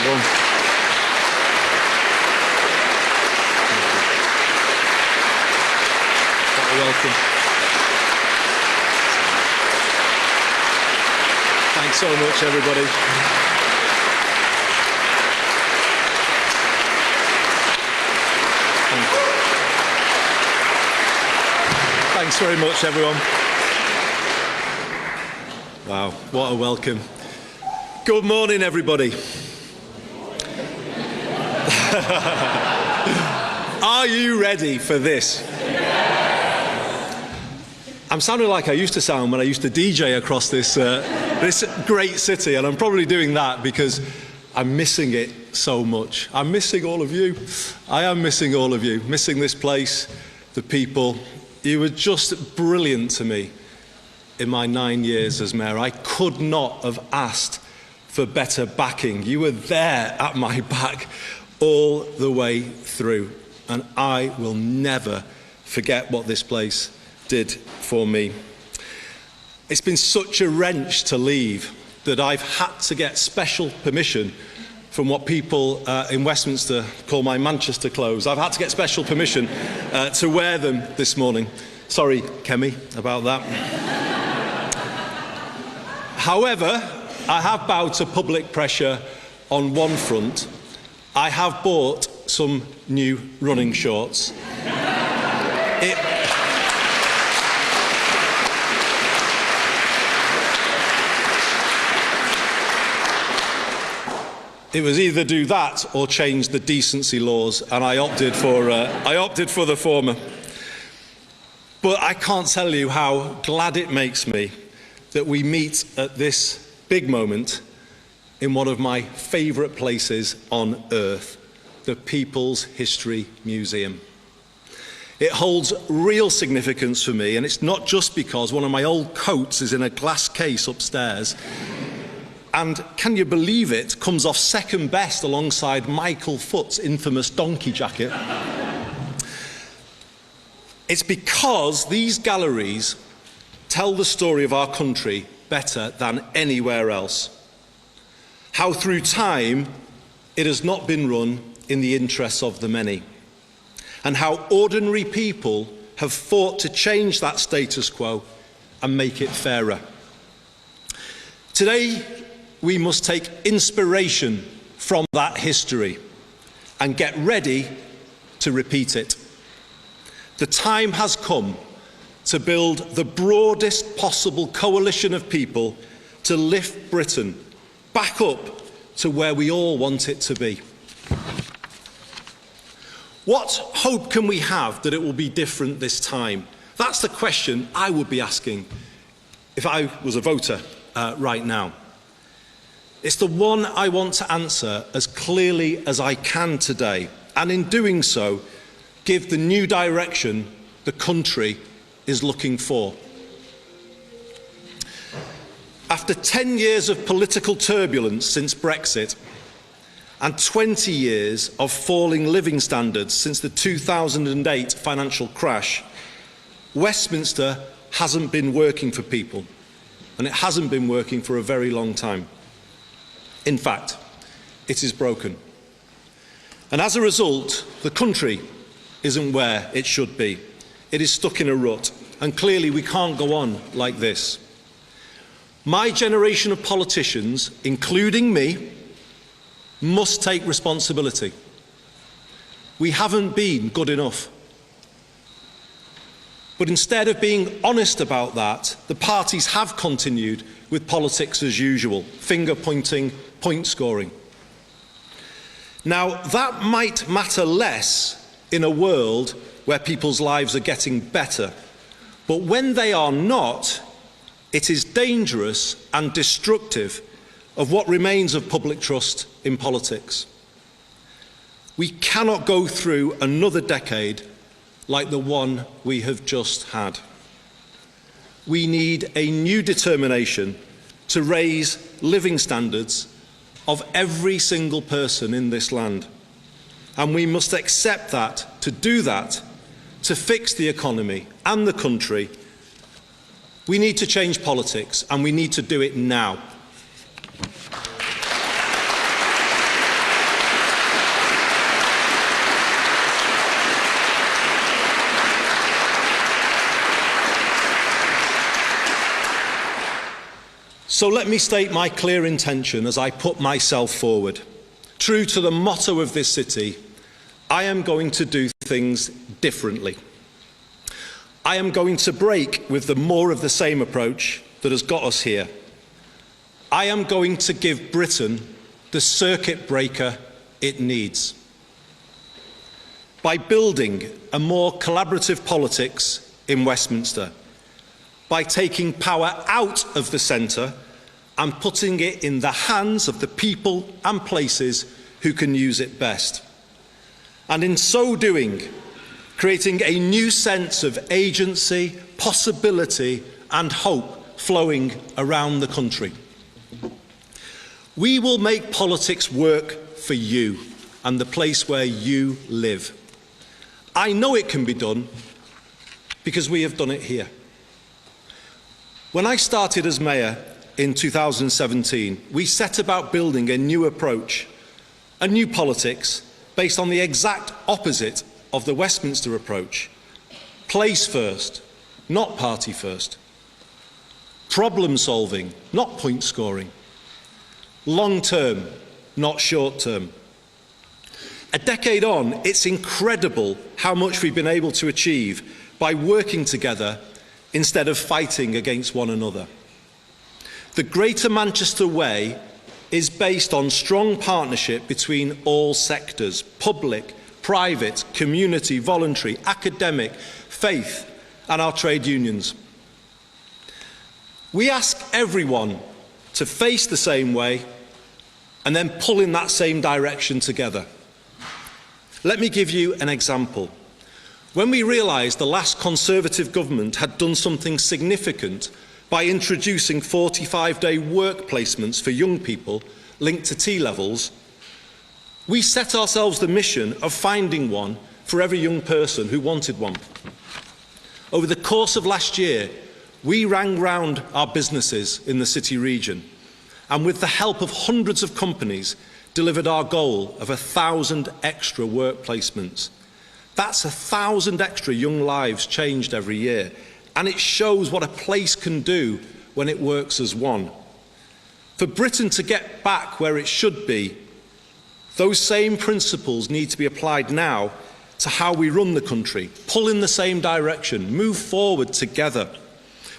everyone. Welcome. Thanks so much, everybody. Thanks very much, everyone. Wow, what a welcome. Good morning, everybody. Are you ready for this? I'm sounding like I used to sound when I used to DJ across this great city, and I'm probably doing that because I'm missing it so much. I'm missing all of you. I am missing all of you, missing this place, the people. You were just brilliant to me in my 9 years as mayor. I could not have asked for better backing. You were there at my back all the way through, and I will never forget what this place did for me. It's been such a wrench to leave that I've had to get special permission from what people in Westminster call my Manchester clothes. I've had to get special permission to wear them this morning. Sorry, Kemi, about that. However, I have bowed to public pressure on one front. I have bought some new running shorts. It was either do that or change the decency laws, and I opted for the former. But I can't tell you how glad it makes me that we meet at this big moment in one of my favourite places on earth, the People's History Museum. It holds real significance for me, and it's not just because one of my old coats is in a glass case upstairs. And can you believe it, comes off second best alongside Michael Foot's infamous donkey jacket. It's because these galleries tell the story of our country better than anywhere else. How through time it has not been run in the interests of the many. And how ordinary people have fought to change that status quo and make it fairer. Today, we must take inspiration from that history and get ready to repeat it. The time has come to build the broadest possible coalition of people to lift Britain back up to where we all want it to be. What hope can we have that it will be different this time? That's the question I would be asking if I was a voter right now. It's the one I want to answer as clearly as I can today, and in doing so, give the new direction the country is looking for. After 10 years of political turbulence since Brexit, and 20 years of falling living standards since the 2008 financial crash, Westminster hasn't been working for people, and it hasn't been working for a very long time. In fact, it is broken. And as a result, the country isn't where it should be. It is stuck in a rut, and clearly we can't go on like this. My generation of politicians, including me, must take responsibility. We haven't been good enough. But instead of being honest about that, the parties have continued with politics as usual, finger-pointing, point-scoring. Now, that might matter less in a world where people's lives are getting better, but when they are not, it is dangerous and destructive of what remains of public trust in politics. We cannot go through another decade like the one we have just had. We need a new determination to raise living standards of every single person in this land. And we must accept that, to do that, to fix the economy and the country, we need to change politics, and we need to do it now. So let me state my clear intention as I put myself forward. True to the motto of this city, I am going to do things differently. I am going to break with the more of the same approach that has got us here. I am going to give Britain the circuit breaker it needs. By building a more collaborative politics in Westminster, by taking power out of the centre and putting it in the hands of the people and places who can use it best. And in so doing, creating a new sense of agency, possibility and hope flowing around the country. We will make politics work for you and the place where you live. I know it can be done because we have done it here. When I started as Mayor in 2017, we set about building a new approach, a new politics based on the exact opposite of the Westminster approach. Place first, not party first. Problem solving, not point scoring. Long term, not short term. A decade on, it's incredible how much we've been able to achieve by working together instead of fighting against one another. The Greater Manchester Way is based on strong partnership between all sectors, public, private, community, voluntary, academic, faith, and our trade unions. We ask everyone to face the same way and then pull in that same direction together. Let me give you an example. When we realised the last Conservative government had done something significant by introducing 45-day work placements for young people linked to T-levels, we set ourselves the mission of finding one for every young person who wanted one. Over the course of last year, we rang round our businesses in the city region and with the help of hundreds of companies delivered our goal of 1,000 extra work placements. That's 1,000 extra young lives changed every year, and it shows what a place can do when it works as one. For Britain to get back where it should be, those same principles need to be applied now to how we run the country, pull in the same direction, move forward together.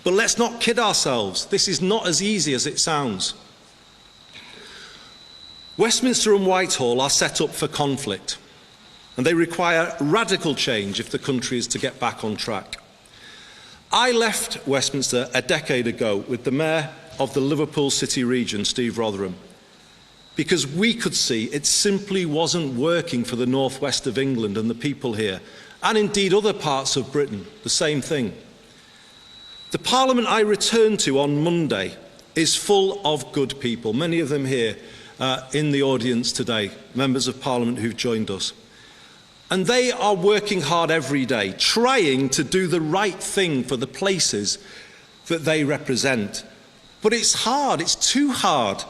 But let's not kid ourselves, this is not as easy as it sounds. Westminster and Whitehall are set up for conflict, and they require radical change if the country is to get back on track. I left Westminster a decade ago with the Mayor of the Liverpool City region, Steve Rotherham, because we could see it simply wasn't working for the northwest of England and the people here, and indeed other parts of Britain, the same thing. The Parliament I returned to on Monday is full of good people, many of them here in the audience today, members of Parliament who've joined us. And they are working hard every day, trying to do the right thing for the places that they represent. But it's hard, it's too hard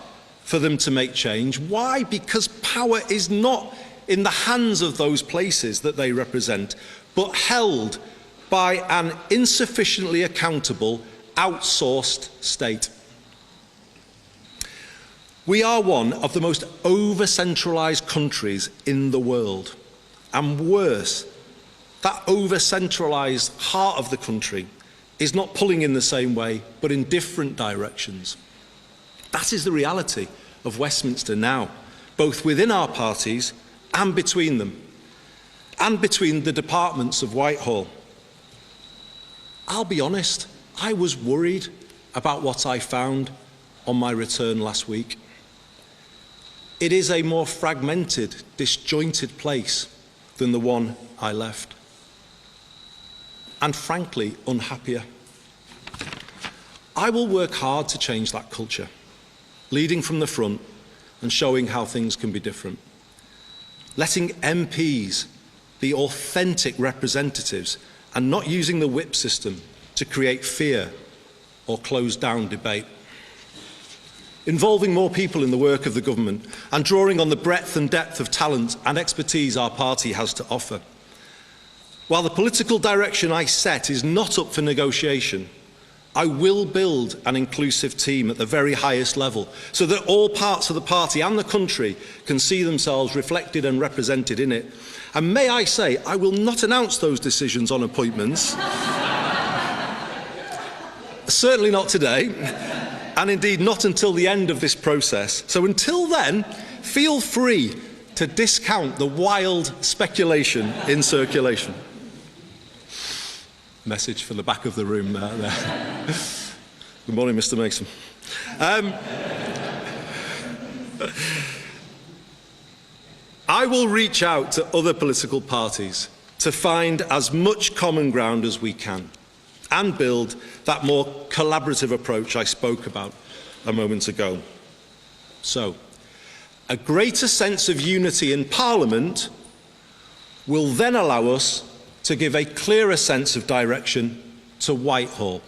for them to make change. Why? Because power is not in the hands of those places that they represent, but held by an insufficiently accountable, outsourced state. We are one of the most over-centralised countries in the world. And worse, that over-centralised heart of the country is not pulling in the same way, but in different directions. That is the reality of Westminster now, both within our parties and between them, and between the departments of Whitehall. I'll be honest, I was worried about what I found on my return last week. It is a more fragmented, disjointed place than the one I left, and frankly, unhappier. I will work hard to change that culture, leading from the front and showing how things can be different. Letting MPs be authentic representatives and not using the whip system to create fear or close down debate. Involving more people in the work of the government and drawing on the breadth and depth of talent and expertise our party has to offer. While the political direction I set is not up for negotiation, I will build an inclusive team at the very highest level so that all parts of the party and the country can see themselves reflected and represented in it. And may I say, I will not announce those decisions on appointments, certainly not today, and indeed not until the end of this process. So until then, feel free to discount the wild speculation in circulation. Message for the back of the room there. Good morning, Mr. Mason. I will reach out to other political parties to find as much common ground as we can and build that more collaborative approach I spoke about a moment ago. So, a greater sense of unity in Parliament will then allow us to give a clearer sense of direction to Whitehall.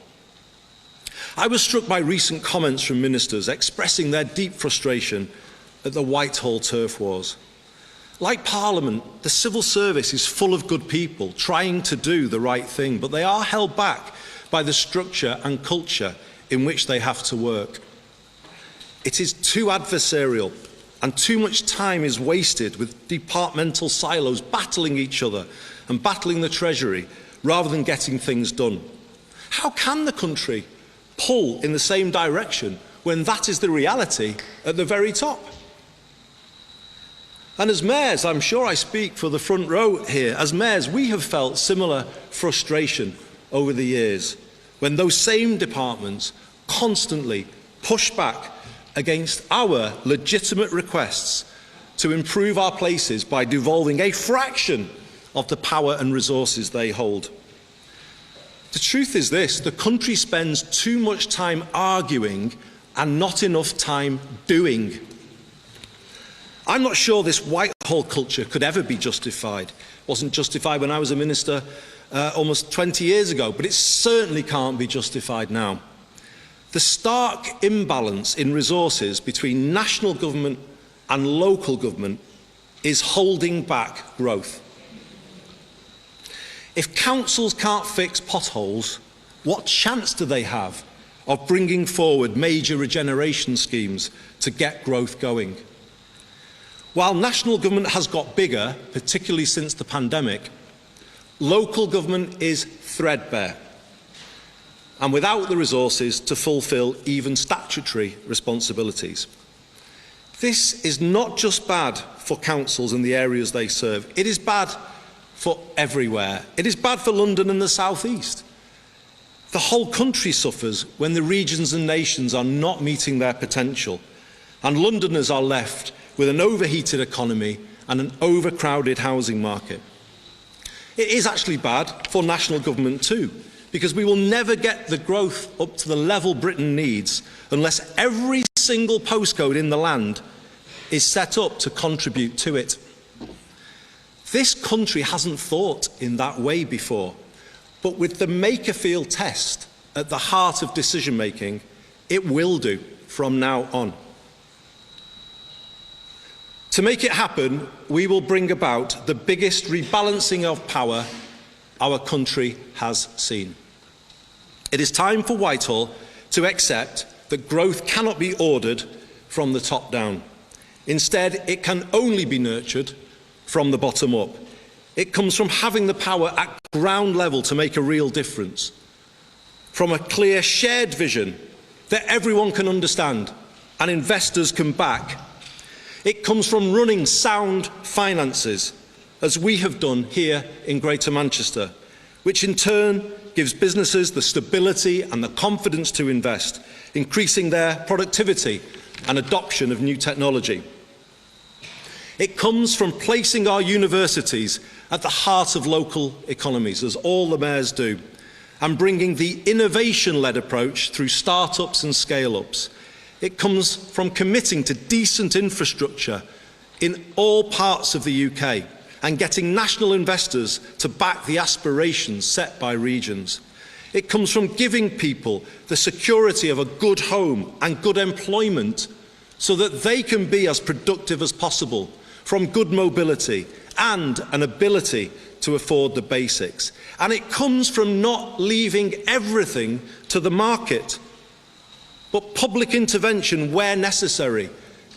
I was struck by recent comments from ministers expressing their deep frustration at the Whitehall turf wars. Like Parliament, the civil service is full of good people trying to do the right thing, but they are held back by the structure and culture in which they have to work. It is too adversarial, and too much time is wasted with departmental silos battling each other and battling the Treasury rather than getting things done. How can the country pull in the same direction when that is the reality at the very top? And as mayors, I'm sure I speak for the front row here, as mayors we have felt similar frustration over the years when those same departments constantly push back against our legitimate requests to improve our places by devolving a fraction of the power and resources they hold. The truth is this: the country spends too much time arguing and not enough time doing. I'm not sure this Whitehall culture could ever be justified. It wasn't justified when I was a minister almost 20 years ago, but it certainly can't be justified now. The stark imbalance in resources between national government and local government is holding back growth. If councils can't fix potholes, what chance do they have of bringing forward major regeneration schemes to get growth going? While national government has got bigger, particularly since the pandemic, local government is threadbare and without the resources to fulfil even statutory responsibilities. This is not just bad for councils and the areas they serve, it is bad for everywhere. It is bad for London and the South East. The whole country suffers when the regions and nations are not meeting their potential, and Londoners are left with an overheated economy and an overcrowded housing market. It is actually bad for national government too, because we will never get the growth up to the level Britain needs unless every single postcode in the land is set up to contribute to it. This country hasn't thought in that way before, but with the Makerfield test at the heart of decision making, it will do from now on. To make it happen, we will bring about the biggest rebalancing of power our country has seen. It is time for Whitehall to accept that growth cannot be ordered from the top down. Instead, it can only be nurtured from the bottom up. It comes from having the power at ground level to make a real difference, from a clear shared vision that everyone can understand and investors can back. It comes from running sound finances, as we have done here in Greater Manchester, which in turn gives businesses the stability and the confidence to invest, increasing their productivity and adoption of new technology. It comes from placing our universities at the heart of local economies, as all the mayors do, and bringing the innovation-led approach through start-ups and scale-ups. It comes from committing to decent infrastructure in all parts of the UK and getting national investors to back the aspirations set by regions. It comes from giving people the security of a good home and good employment so that they can be as productive as possible, from good mobility and an ability to afford the basics. And it comes from not leaving everything to the market, but public intervention where necessary,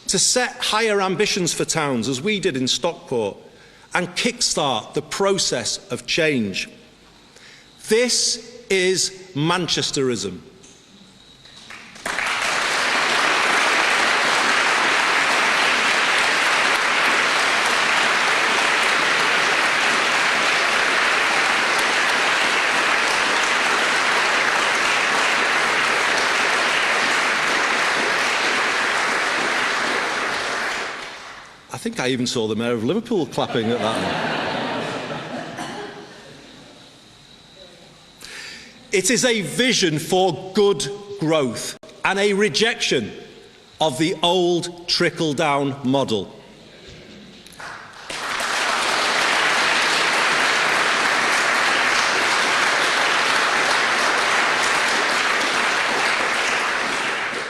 to set higher ambitions for towns, as we did in Stockport, and kickstart the process of change. This is Manchesterism. I think I even saw the Mayor of Liverpool clapping at that one. It is a vision for good growth and a rejection of the old trickle-down model.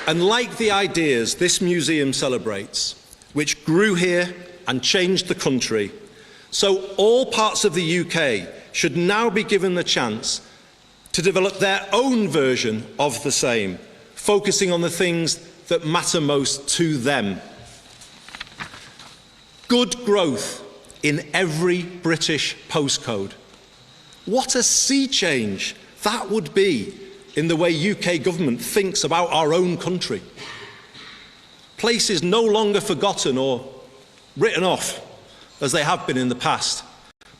And like the ideas this museum celebrates, which grew here and changed the country, so all parts of the UK should now be given the chance to develop their own version of the same, focusing on the things that matter most to them. Good growth in every British postcode. What a sea change that would be in the way UK government thinks about our own country. Places no longer forgotten or written off, as they have been in the past,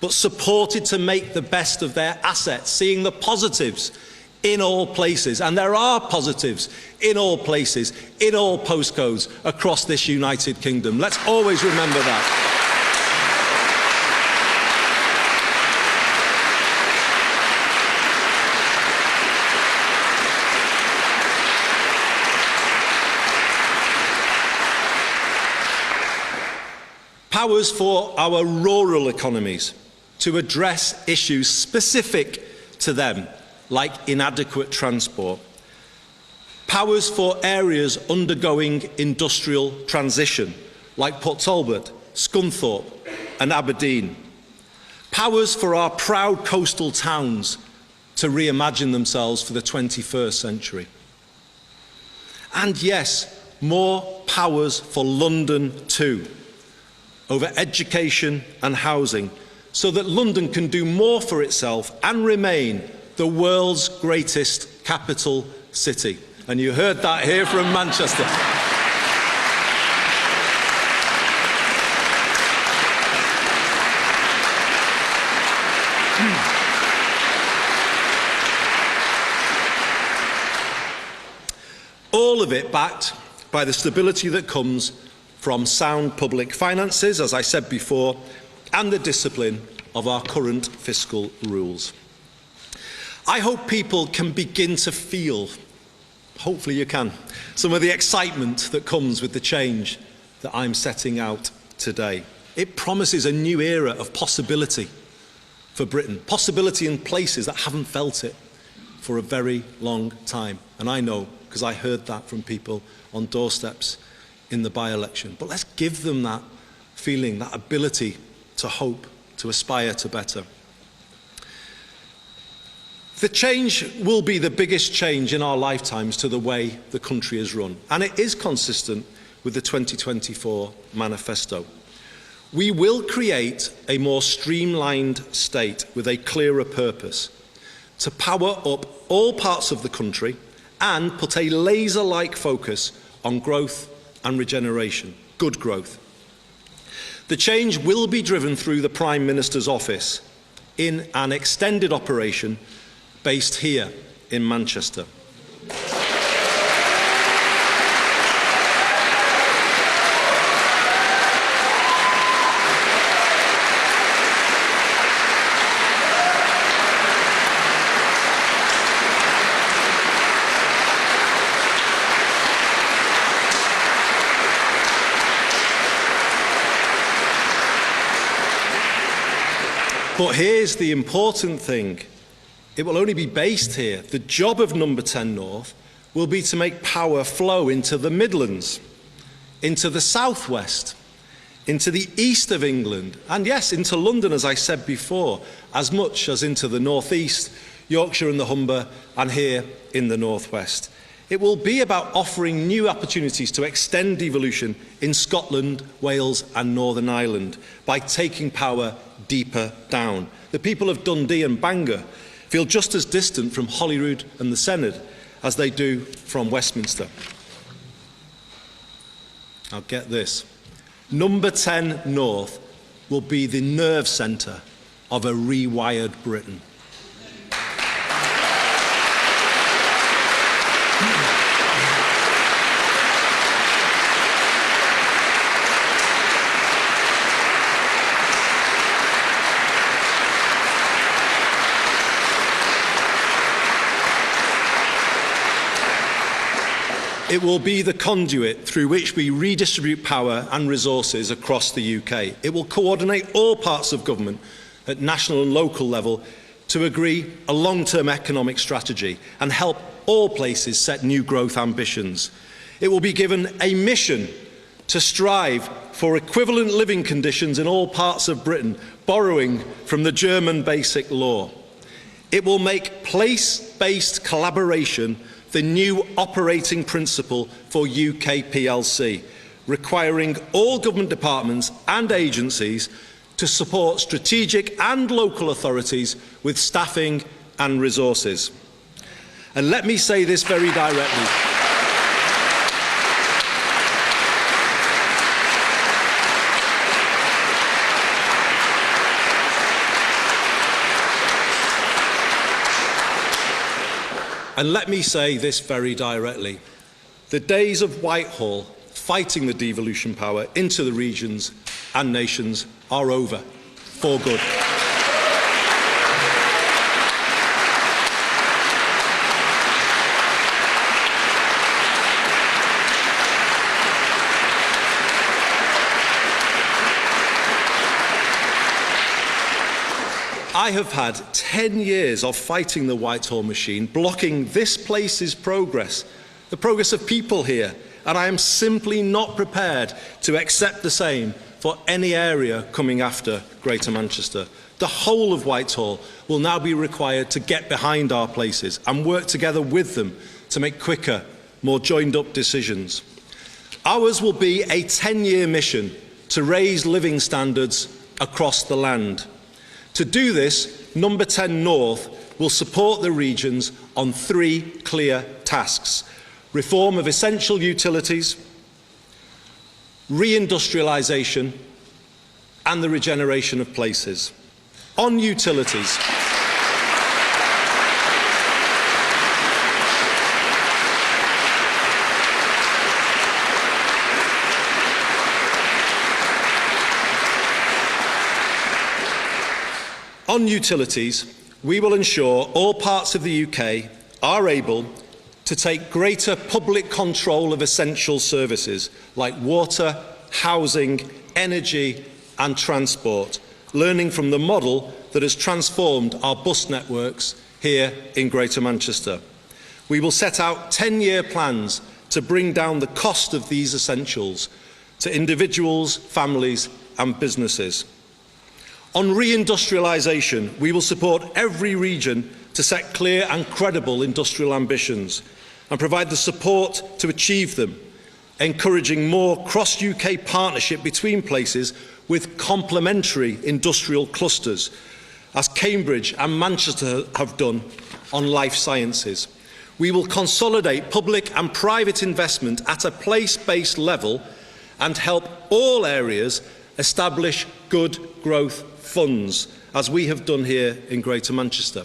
but supported to make the best of their assets, seeing the positives in all places. And there are positives in all places, in all postcodes across this United Kingdom. Let's always remember that. Powers for our rural economies to address issues specific to them, like inadequate transport. Powers for areas undergoing industrial transition, like Port Talbot, Scunthorpe and Aberdeen. Powers for our proud coastal towns to reimagine themselves for the 21st century. And yes, more powers for London too, over education and housing, so that London can do more for itself and remain the world's greatest capital city. And you heard that here from Manchester. All of it backed by the stability that comes from sound public finances, as I said before, and the discipline of our current fiscal rules. I hope people can begin to feel, hopefully you can, some of the excitement that comes with the change that I'm setting out today. It promises a new era of possibility for Britain, possibility in places that haven't felt it for a very long time. And I know, because I heard that from people on doorsteps in the by-election. But let's give them that feeling, that ability to hope, to aspire to better. The change will be the biggest change in our lifetimes to the way the country is run, and it is consistent with the 2024 manifesto. We will create a more streamlined state with a clearer purpose to power up all parts of the country and put a laser-like focus on growth and regeneration, good growth. The change will be driven through the Prime Minister's office in an extended operation based here in Manchester. But here's the important thing. It will only be based here. The job of Number 10 North will be to make power flow into the Midlands, into the South West, into the east of England, and yes, into London, as I said before, as much as into the northeast, Yorkshire and the Humber, and here in the northwest. It will be about offering new opportunities to extend devolution in Scotland, Wales and Northern Ireland by taking power deeper down. The people of Dundee and Bangor feel just as distant from Holyrood and the Senedd as they do from Westminster. Now get this. Number 10 North will be the nerve centre of a rewired Britain. It will be the conduit through which we redistribute power and resources across the UK. It will coordinate all parts of government at national and local level to agree a long-term economic strategy and help all places set new growth ambitions. It will be given a mission to strive for equivalent living conditions in all parts of Britain, borrowing from the German Basic Law. It will make place-based collaboration the new operating principle for UK PLC, requiring all government departments and agencies to support strategic and local authorities with staffing and resources. And let me say this very directly. And let me say this very directly. The days of Whitehall fighting the devolution power into the regions and nations are over, for good. I have had 10 years of fighting the Whitehall machine, blocking this place's progress, the progress of people here, and I am simply not prepared to accept the same for any area coming after Greater Manchester. The whole of Whitehall will now be required to get behind our places and work together with them to make quicker, more joined-up decisions. Ours will be a 10-year mission to raise living standards across the land. To do this, Number 10 North will support the regions on 3 clear tasks: reform of essential utilities, reindustrialisation and the regeneration of places. On utilities, we will ensure all parts of the UK are able to take greater public control of essential services like water, housing, energy and transport, learning from the model that has transformed our bus networks here in Greater Manchester. We will set out 10-year plans to bring down the cost of these essentials to individuals, families and businesses. On reindustrialisation, we will support every region to set clear and credible industrial ambitions and provide the support to achieve them, encouraging more cross-UK partnership between places with complementary industrial clusters, as Cambridge and Manchester have done on life sciences. We will consolidate public and private investment at a place-based level and help all areas establish good growth funds, as we have done here in Greater Manchester.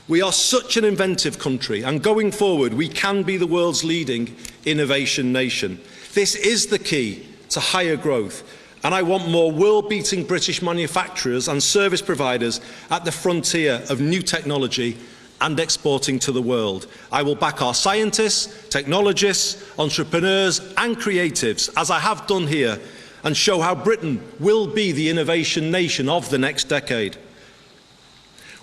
We are such an inventive country, and going forward we can be the world's leading innovation nation. This is the key to higher growth, and I want more world-beating British manufacturers and service providers at the frontier of new technology and exporting to the world. I will back our scientists, technologists, entrepreneurs and creatives, as I have done here, and show how Britain will be the innovation nation of the next decade.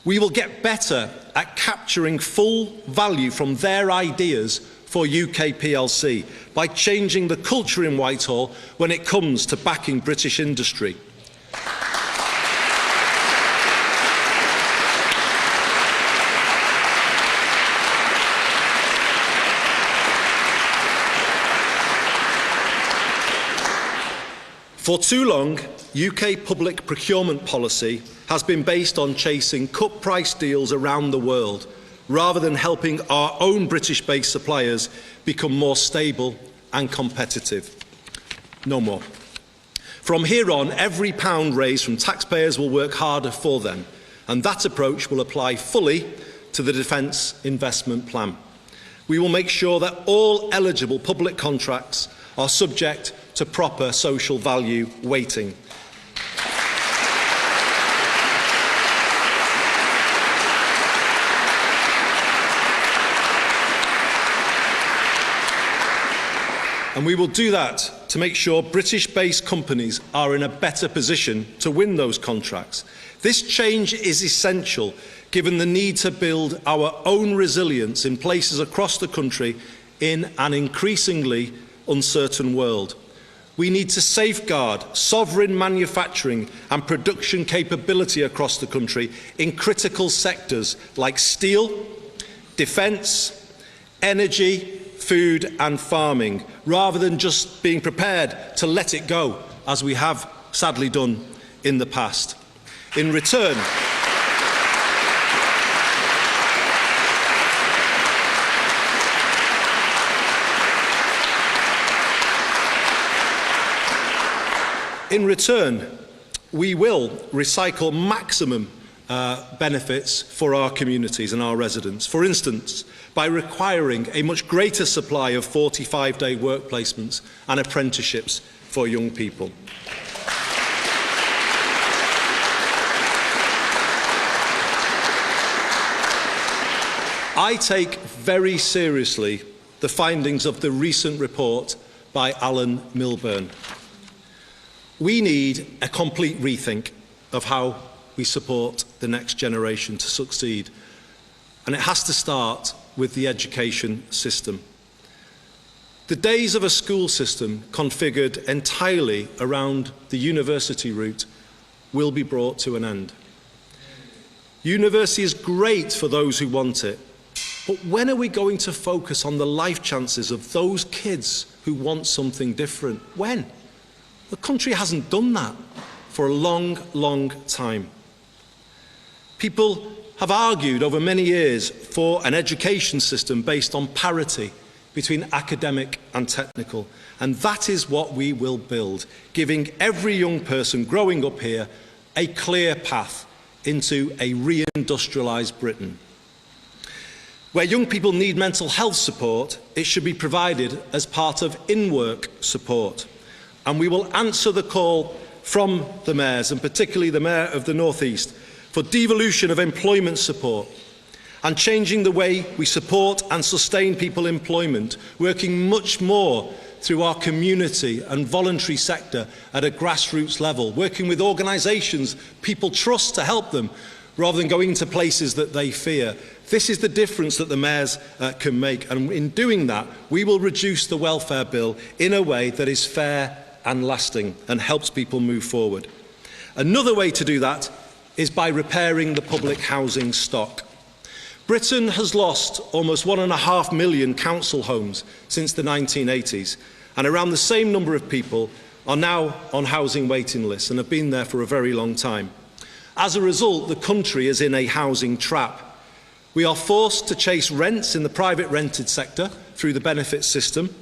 We will get better at capturing full value from their ideas for UK PLC by changing the culture in Whitehall when it comes to backing British industry. For too long, UK public procurement policy has been based on chasing cut-price deals around the world, rather than helping our own British-based suppliers become more stable and competitive. No more. From here on, every pound raised from taxpayers will work harder for them, and that approach will apply fully to the Defence Investment Plan. We will make sure that all eligible public contracts are subject to proper social value weighting. And we will do that to make sure British-based companies are in a better position to win those contracts. This change is essential, given the need to build our own resilience in places across the country in an increasingly uncertain world. We need to safeguard sovereign manufacturing and production capability across the country in critical sectors like steel, defence, energy, food and farming, rather than just being prepared to let it go, as we have sadly done in the past. In return, we will recycle maximum benefits for our communities and our residents. For instance, by requiring a much greater supply of 45-day work placements and apprenticeships for young people. I take very seriously the findings of the recent report by Alan Milburn. We need a complete rethink of how we support the next generation to succeed, and it has to start with the education system. The days of a school system configured entirely around the university route will be brought to an end. University is great for those who want it, but when are we going to focus on the life chances of those kids who want something different? When? The country hasn't done that for a long, long time. People have argued over many years for an education system based on parity between academic and technical, and that is what we will build, giving every young person growing up here a clear path into a re-industrialised Britain. Where young people need mental health support, it should be provided as part of in-work support. And we will answer the call from the mayors, and particularly the Mayor of the North East, for devolution of employment support and changing the way we support and sustain people in employment, working much more through our community and voluntary sector at a grassroots level, working with organisations people trust to help them, rather than going to places that they fear. This is the difference that the mayors can make, and in doing that, we will reduce the welfare bill in a way that is fair and lasting and helps people move forward. Another way to do that is by repairing the public housing stock. Britain has lost almost 1.5 million council homes since the 1980s, and around the same number of people are now on housing waiting lists and have been there for a very long time. As a result, the country is in a housing trap. We are forced to chase rents in the private rented sector through the benefit system.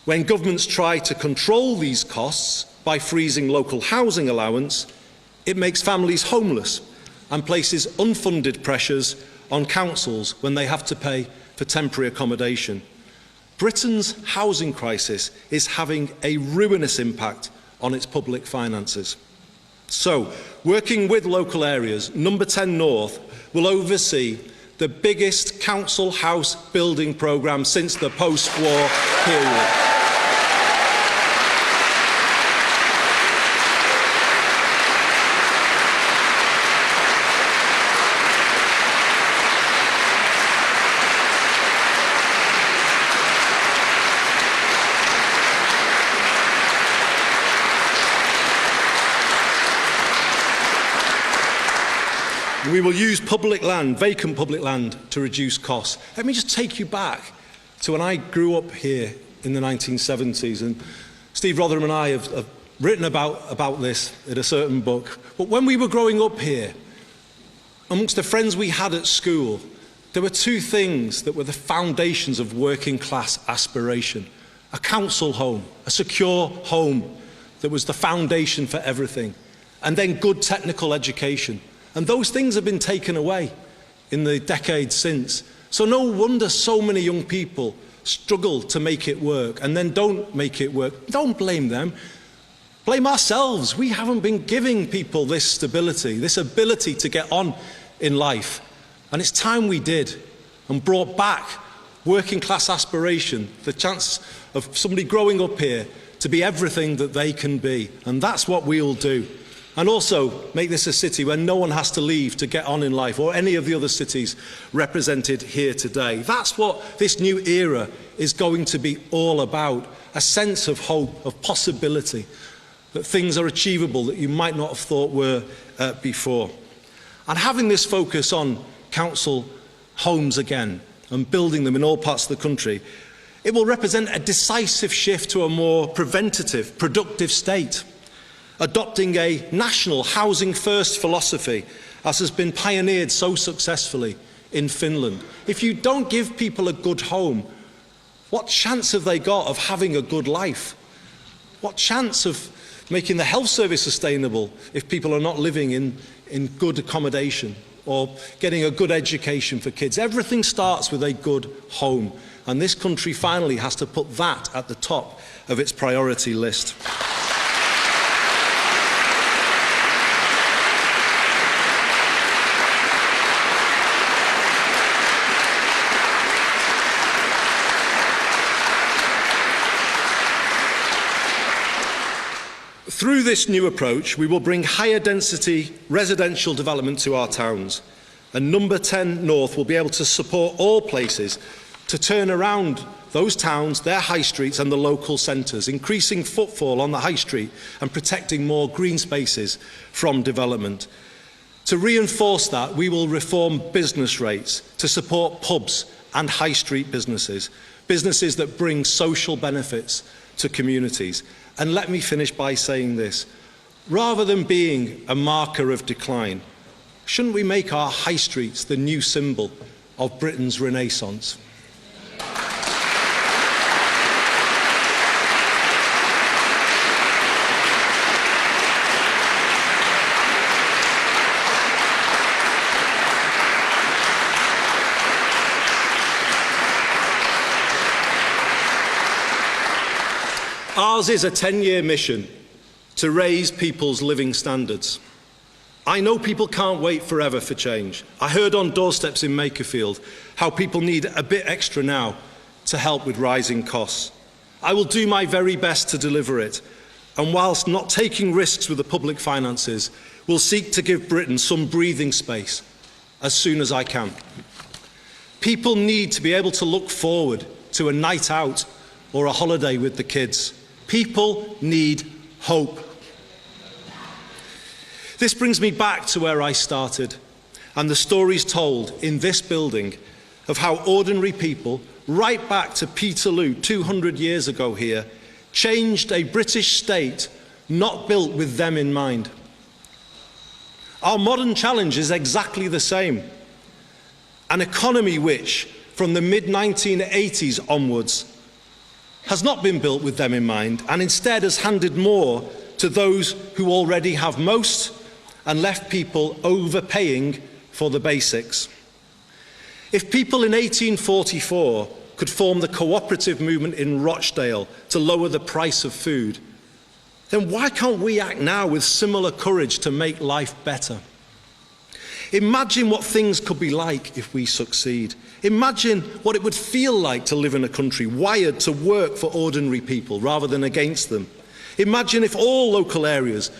When governments try to control these costs by freezing local housing allowance, it makes families homeless and places unfunded pressures on councils when they have to pay for temporary accommodation. Britain's housing crisis is having a ruinous impact on its public finances. So, working with local areas, Number 10 North will oversee the biggest council house building programme since the post-war period. we will use public land, vacant public land, to reduce costs. Let me just take you back to when I grew up here in the 1970s, and Steve Rotherham and I have written about this in a certain book. But when we were growing up here, amongst the friends we had at school, there were two things that were the foundations of working class aspiration. A council home, a secure home that was the foundation for everything, and then good technical education. And those things have been taken away in the decades since. So no wonder so many young people struggle to make it work and then don't make it work. Don't blame them. Blame ourselves. We haven't been giving people this stability, this ability to get on in life. And it's time we did and brought back working class aspiration, the chance of somebody growing up here to be everything that they can be. And that's what we'll do. And also make this a city where no one has to leave to get on in life, or any of the other cities represented here today. That's what this new era is going to be all about. A sense of hope, of possibility, that things are achievable that you might not have thought were before. And having this focus on council homes again and building them in all parts of the country, it will represent a decisive shift to a more preventative, productive state, adopting a national housing first philosophy, as has been pioneered so successfully in Finland. If you don't give people a good home, what chance have they got of having a good life? What chance of making the health service sustainable if people are not living in good accommodation or getting a good education for kids? Everything starts with a good home, and this country finally has to put that at the top of its priority list. Through this new approach, we will bring higher density residential development to our towns, and Number 10 North will be able to support all places to turn around those towns, their high streets and the local centres, increasing footfall on the high street and protecting more green spaces from development. To reinforce that, we will reform business rates to support pubs and high street businesses, businesses that bring social benefits to communities. And let me finish by saying this. Rather than being a marker of decline, shouldn't we make our high streets the new symbol of Britain's renaissance? Ours is a 10-year mission to raise people's living standards. I know people can't wait forever for change. I heard on doorsteps in Makerfield how people need a bit extra now to help with rising costs. I will do my very best to deliver it, and whilst not taking risks with the public finances, will seek to give Britain some breathing space as soon as I can. People need to be able to look forward to a night out or a holiday with the kids. People need hope. This brings me back to where I started and the stories told in this building of how ordinary people, right back to Peterloo 200 years ago here, changed a British state not built with them in mind. Our modern challenge is exactly the same. An economy which, from the mid-1980s onwards, has not been built with them in mind, and instead has handed more to those who already have most and left people overpaying for the basics. If people in 1844 could form the cooperative movement in Rochdale to lower the price of food, then why can't we act now with similar courage to make life better? Imagine what things could be like if we succeed. Imagine what it would feel like to live in a country wired to work for ordinary people rather than against them. Imagine if all local areas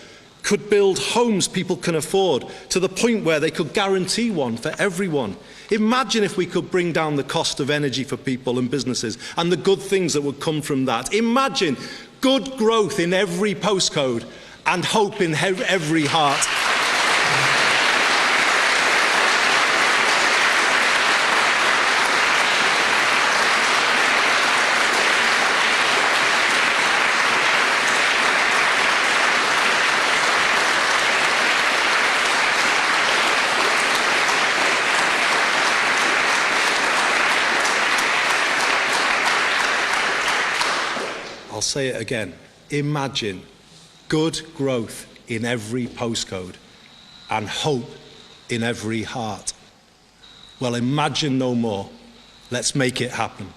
could build homes people can afford to the point where they could guarantee one for everyone. Imagine if we could bring down the cost of energy for people and businesses and the good things that would come from that. Imagine good growth in every postcode and hope in every heart. say it again. Imagine good growth in every postcode and hope in every heart. Well, imagine no more. Let's make it happen.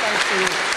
Thanks for